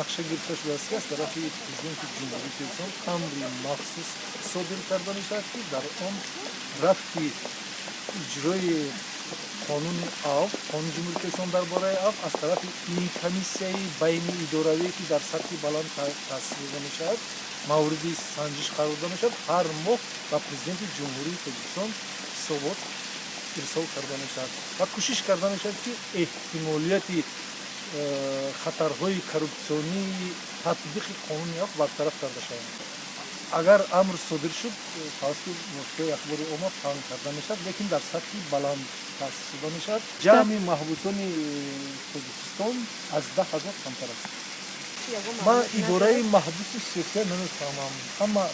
نقشه گرفته شده است که از طرف پرزیدنت جمهوری ترکستان امری مخصوص صادر کرده می شود که در آن رفتی اجرای قانون آب، قانون جمهوری ترکستان درباره آب از طرف این کمیسیه بین اداروی که در سطح بلند تأسیس می شود موردی سنجش قرار داده می شود، هر ماه با پرزیدنت جمهوری ترکستان حسابات ارسال کرده می شود و کوشش کرده می شود که احتمالیت خطرهای کرپسیونی تطبیق قانون آب برطرف کرده شود. اگر امر صادر شد توسط واسطه اخبار عامه پنهان کرده می شود، لیکن در سطح بلند تأسیس شده می شود. جمع محبوسان تاجیکستان از 10,000 کمتر است. من اداره محبوس سیاسی نمیفهمم، اما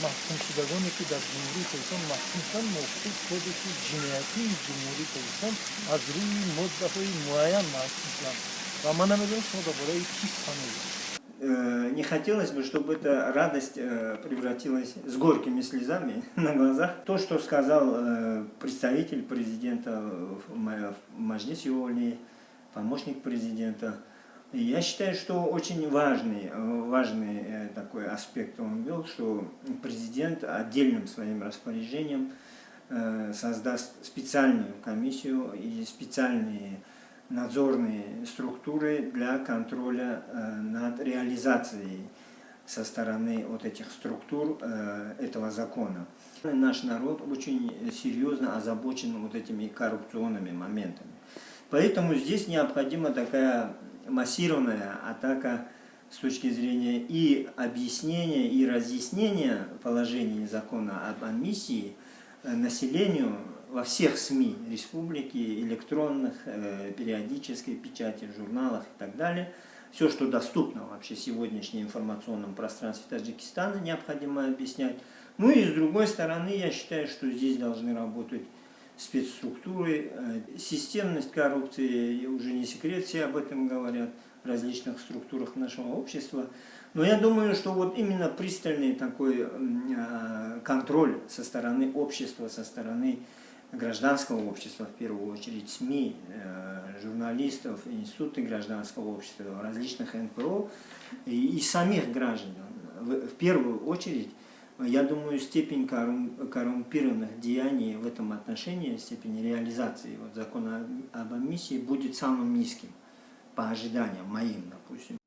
محکوم شدگانی که در جمهوری ترکستان محکوم شدند موافق کودک جنایتی جمهوری ترکستان از روی مدت‌های معین محکوم شدند و من نمیدونم شما درباره چی فهمیدید. Не хотелось бы, чтобы эта радость превратилась с горькими слезами на глазах. То, что сказал представитель президента в Маджлисе Оли, помощник президента, я считаю, что очень важный такой аспект он ввел, что президент отдельным своим распоряжением создаст специальную комиссию и специальные надзорные структуры для контроля над реализацией со стороны вот этих структур этого закона. Наш народ очень серьезно озабочен вот этими коррупционными моментами. Поэтому здесь необходима такая массированная атака с точки зрения и объяснения, и разъяснения положений закона об амнистии населению во всех СМИ республики, электронных, периодической печати, в журналах и так далее. Все, что доступно вообще в сегодняшнем информационном пространстве Таджикистана, необходимо объяснять. Ну и с другой стороны, я считаю, что здесь должны работать спецструктуры. Системность коррупции, уже не секрет, все об этом говорят в различных структурах нашего общества. Но я думаю, что вот именно пристальный такой контроль со стороны общества, со стороны гражданского общества, в первую очередь СМИ, журналистов, институты гражданского общества, различных НПО и самих граждан. В первую очередь, я думаю, степень коррумпированных деяний в этом отношении, степень реализации закона об амнистии будет самым низким, по ожиданиям моим, допустим.